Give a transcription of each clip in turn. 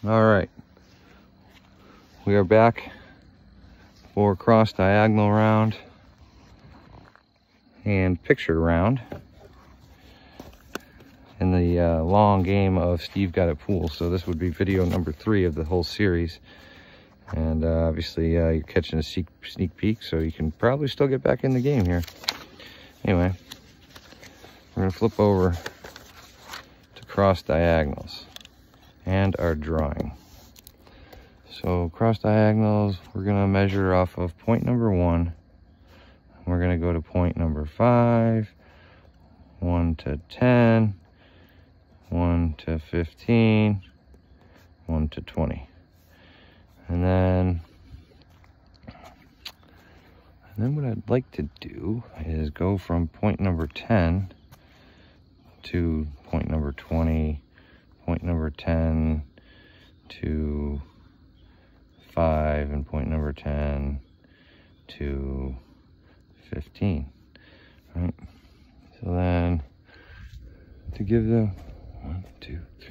All right, we are back for cross diagonal round and picture round in the long game of Steve Got It Pool. So this would be video number 3 of the whole series. And obviously you're catching a sneak peek, so you can probably still get back in the game here. Anyway, we're gonna flip over to cross diagonals and our drawing. So cross diagonals, we're gonna measure off of point number 1. We're gonna go to point number 5, 1 to 10, 1 to 15, 1 to 20. And then what I'd like to do is go from point number 10 to point number 20, point number 10 to 5, and point number 10 to 15. All right. So then to give them 1, 2, 3,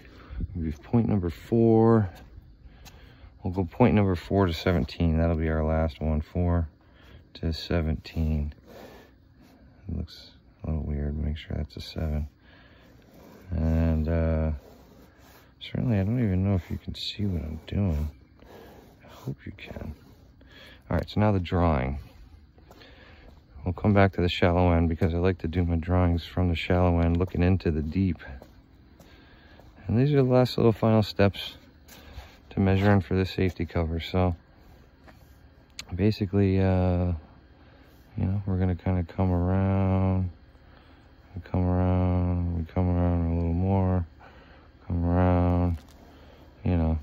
maybe point number 4. We'll go point number 4 to 17. That'll be our last one. 4 to 17. It looks a little weird. Make sure that's a 7. And certainly, I don't even know if you can see what I'm doing. I hope you can. All right, so now the drawing. We'll come back to the shallow end because I like to do my drawings from the shallow end, looking into the deep. And these are the last little final steps to measuring for the safety cover. So basically, you know, we're gonna kind of come around, we come around a little more, come around. You know,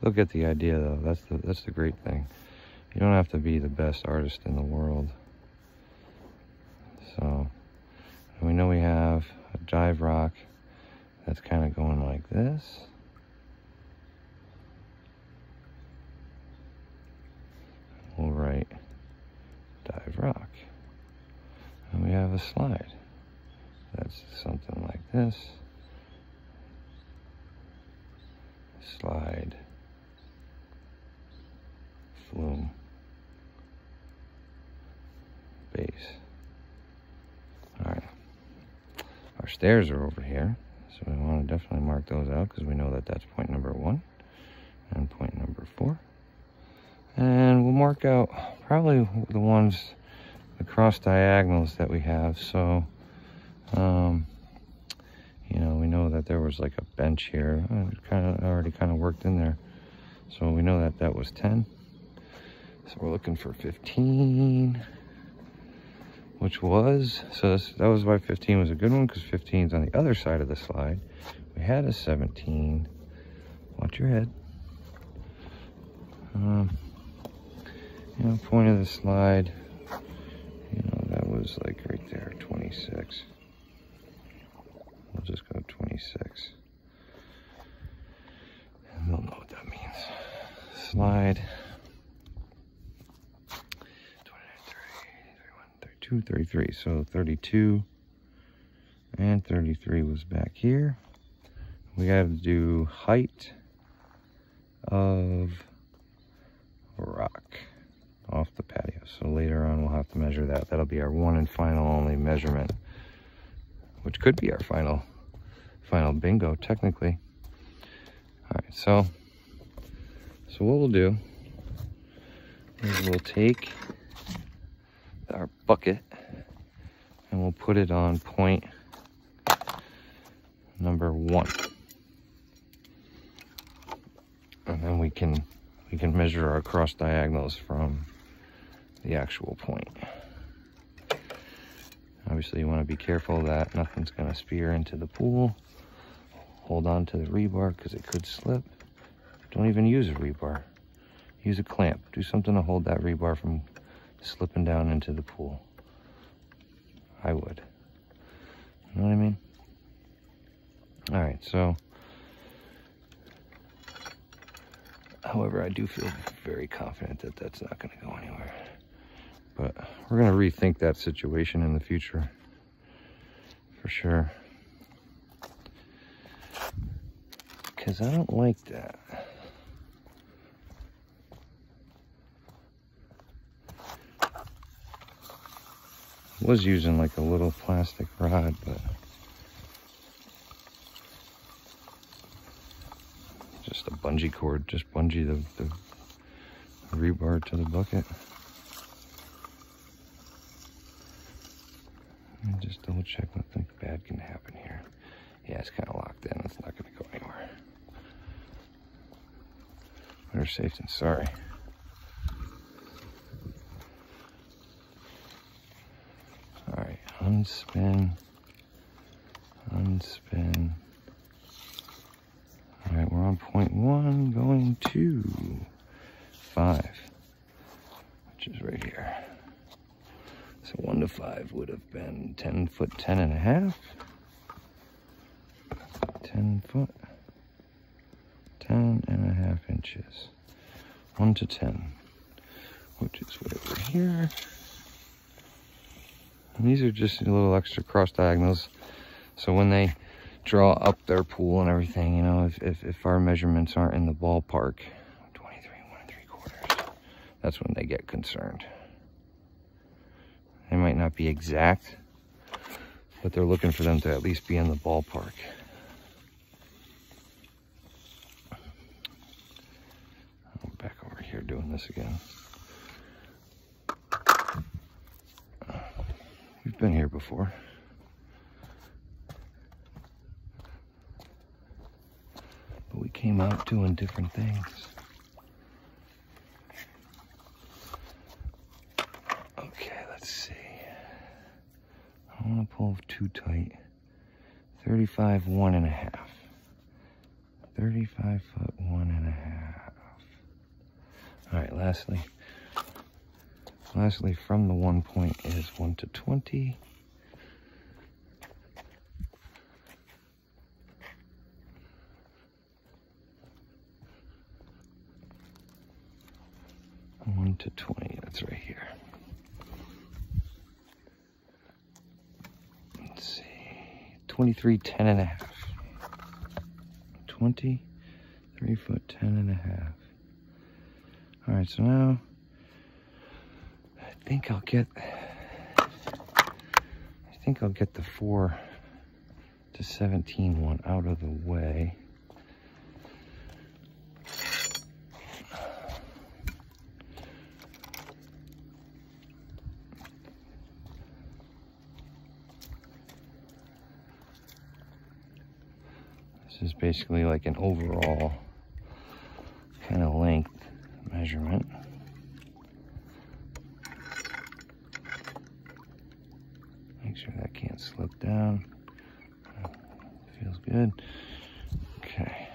they'll get the idea though. That's the great thing. You don't have to be the best artist in the world. So we know we have a dive rock that's kind of going like this. We'll write dive rock. And we have a slide that's something like this. Slide, flume, base. All right. Our stairs are over here, so we want to definitely mark those out because we know that that's point number 1 and point number 4. And we'll mark out probably the ones, the cross diagonals that we have. So, you know, we know that there was like a bench here. It already kind of worked in there. So we know that that was 10. So we're looking for 15, which was, so that was why 15 was a good one, because 15 is on the other side of the slide. We had a 17. Watch your head. You know, point of the slide, you know, that was like right there, 26. We'll just go 26. And they'll know what that means. Slide. 32, 33. So 32 and 33 was back here. We got to do height of rock off the patio. So later on we'll have to measure that. That'll be our one and final only measurement, which could be our final bingo technically. All right, so what we'll do is we'll take our bucket and we'll put it on point number 1, and then we can measure our cross diagonals from the actual point. Obviously you want to be careful that nothing's going to spear into the pool. Hold on to the rebar because it could slip. Don't even use a rebar. Use a clamp. Do something to hold that rebar from slipping down into the pool. I would. You know what I mean? All right, so however, I do feel very confident that that's not going to go anywhere. But we're going to rethink that situation in the future, for sure. Because I don't like that. Was using like a little plastic rod, but just a bungee cord, just bungee the rebar to the bucket. And just double check nothing bad can happen here. Yeah, it's kind of locked in. It's not going to go anywhere. Better safe than sorry. All right, unspin, unspin. All right, we're on point 1, going to 5, which is right here. So 1 to 5 would have been 10 foot 10 and a half. 10 foot 10 and a half inches. 1 to 10, which is way over here. And these are just a little extra cross diagonals. So when they draw up their pool and everything, you know, if our measurements aren't in the ballpark, 23 1 3/4, that's when they get concerned. They might not be exact, but they're looking for them to at least be in the ballpark. I'm back over here doing this again. We've been here before. But we came out doing different things. Okay, let's see. I don't want to pull too tight. 35 1 and a half. 35 foot 1 and a half. All right, lastly from the 1 point is 1 to 20. One to 20, that's right here. Let's see, 23 10 and a half. 23 foot 10 and a half. All right, so now I think I'll get the 4 to 17 one out of the way. This is basically like an overall kind of length measurement. Make sure that can't slip down. Feels good. Okay.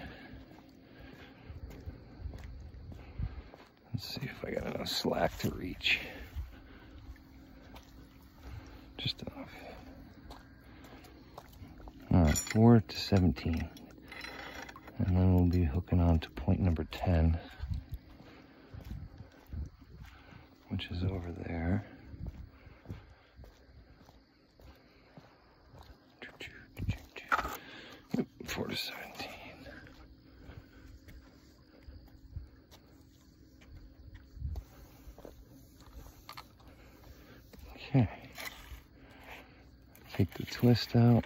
Let's see if I got enough slack to reach. Just enough. All right, 4 to 17. And then we'll be hooking on to point number 10, which is over there. 4 to 17. Okay. Take the twist out.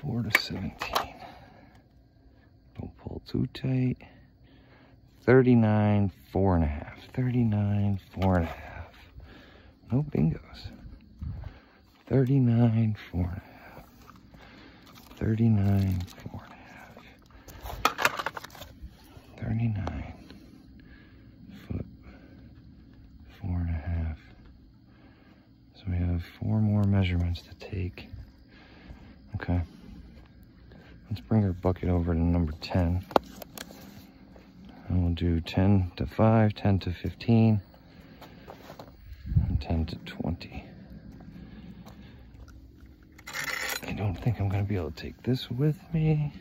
4 to 17. Don't pull too tight. 39 4 and a half. 39 4 and a half. No bingos. 39 4 and a half. 39 4 and a half. 39 foot 4 and a half. So we have 4 more measurements to take. Okay. Let's bring our bucket over to number 10. And we'll do 10 to 5, 10 to 15, and 10 to 20. I don't think I'm going to be able to take this with me.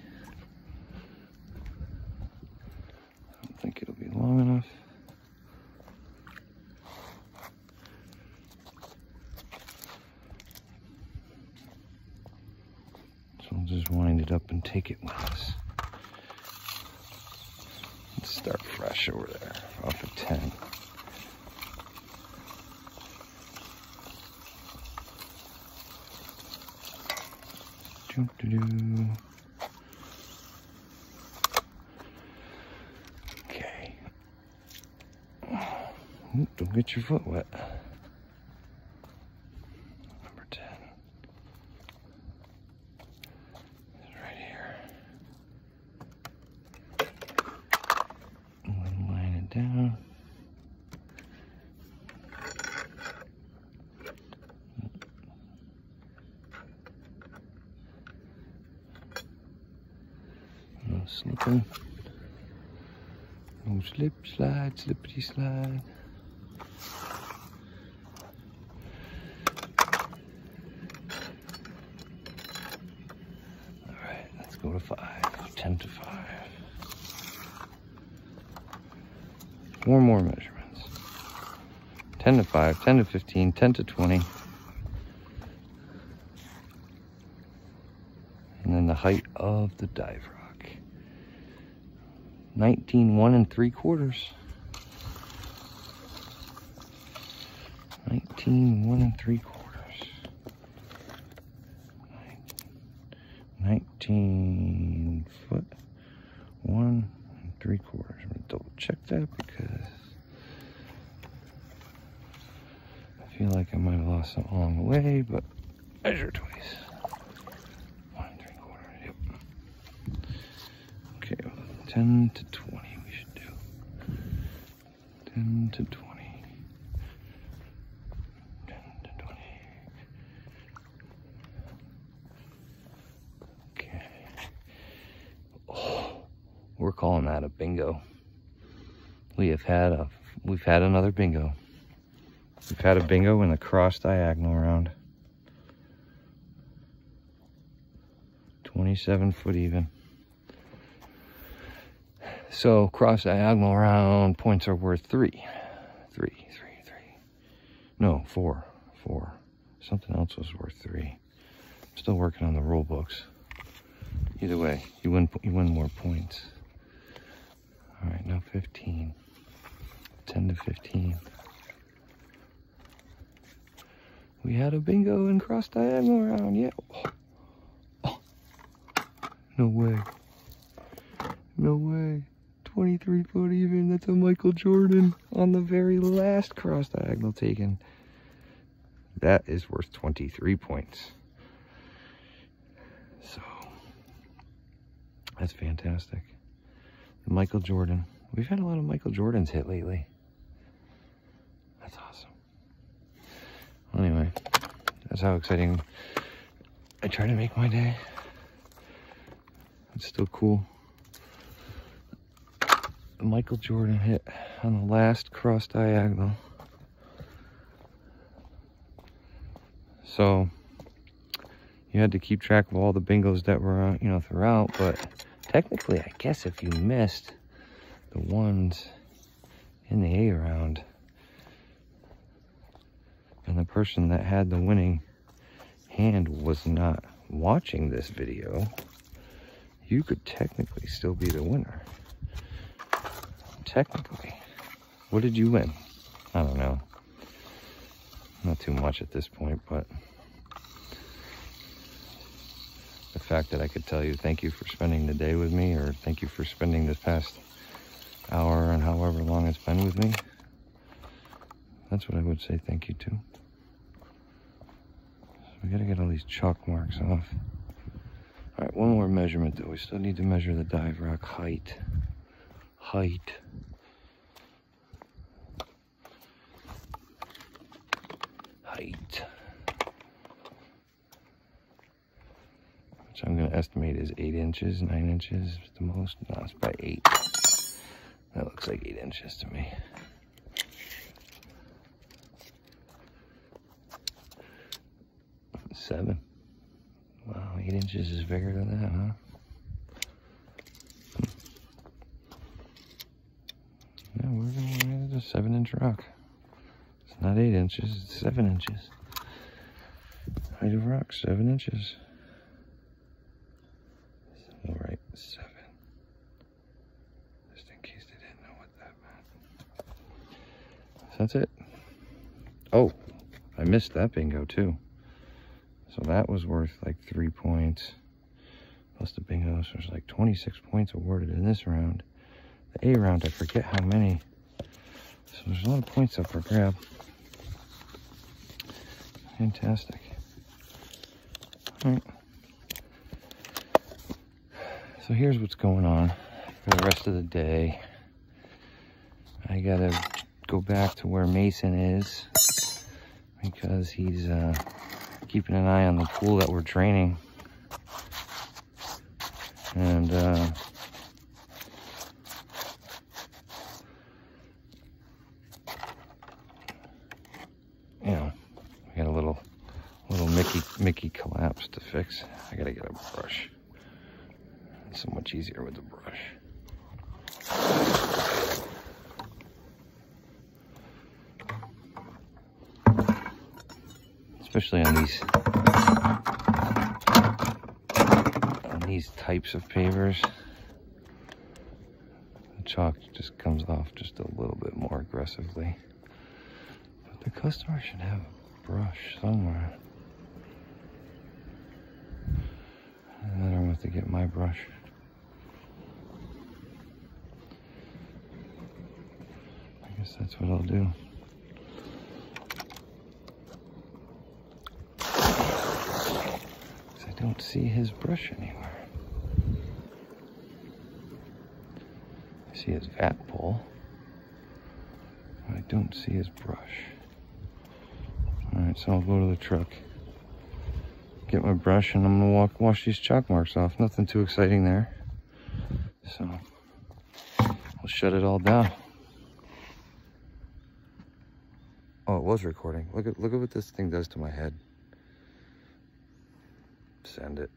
I don't think it'll be long enough. So we'll just wind it up and take it with us. Let's start fresh over there, off of 10. Okay. Ooh, don't get your foot wet. Number 10. It's right here. And then line it down. No slipping. No slip, slide, slippity slide. Alright, let's go to 5. 10 to 5. 4 more measurements. 10 to 5, 10 to 15, 10 to 20. And then the height of the dive rock. 19, 1 3/4. 19, 1 3/4. 19 foot, 1 3/4. I'm gonna double check that because I feel like I might have lost some along the way, but measure twice. 1 3/4. Yep. Okay, 10 to 20 we should do. 10 to 20. 10 to 20. Okay. Oh, we're calling that a bingo. We've had another bingo. We've had a bingo in the cross diagonal round. 27 foot even. So cross diagonal round points are worth 3. 3. No, 4. Something else was worth 3. I'm still working on the rule books. Either way, you win more points. All right, now 15. 10 to 15. We had a bingo in cross diagonal round. Yeah. Oh. No way. No way. 23 foot even. That's a Michael Jordan on the very last cross diagonal taken. That is worth 23 points. So that's fantastic. Michael Jordan. We've had a lot of Michael Jordans hit lately. That's awesome. Anyway, that's how exciting I try to make my day. It's still cool. The Michael Jordan hit on the last cross diagonal. So you had to keep track of all the bingos that were, throughout, but technically, I guess if you missed the ones in the A round and the person that had the winning hand was not watching this video, you could technically still be the winner. Technically. What did you win? I don't know. Not too much at this point, but the fact that I could tell you thank you for spending the day with me, or thank you for spending this past hour and however long it's been with me, that's what I would say thank you to. So we gotta get all these chalk marks off. All right, one more measurement though. We still need to measure the dive rock height. Height. Which I'm going to estimate is 8 inches, 9 inches at the most. No, it's by 8. That looks like 8 inches to me. Seven. Wow, 8 inches is bigger than that, huh? Yeah, we're going to a 7-inch rock. It's not 8 inches, it's 7 inches. Height of rock, 7 inches. All right, 7. Just in case they didn't know what that meant. So that's it. Oh, I missed that bingo too. So So that was worth like 3 points. Plus the bingo, so there's like 26 points awarded in this round. The A round, I forget how many. So there's a lot of points up for grab. Fantastic. All right. So here's what's going on for the rest of the day. I gotta go back to where Mason is because he's keeping an eye on the pool that we're training. And you know, we got a little Mickey collapse to fix. I gotta get a brush. It's so much easier with the brush. Especially on these types of pavers. The chalk just comes off just a little bit more aggressively. But the customer should have a brush somewhere. And then I'm have to get my brush. I guess that's what I'll do. I don't see his brush anywhere. I see his vat pole, but I don't see his brush. Alright, so I'll go to the truck, get my brush, and I'm gonna wash these chalk marks off. Nothing too exciting there. So I'll shut it all down. Oh, it was recording. Look at what this thing does to my head. Send it.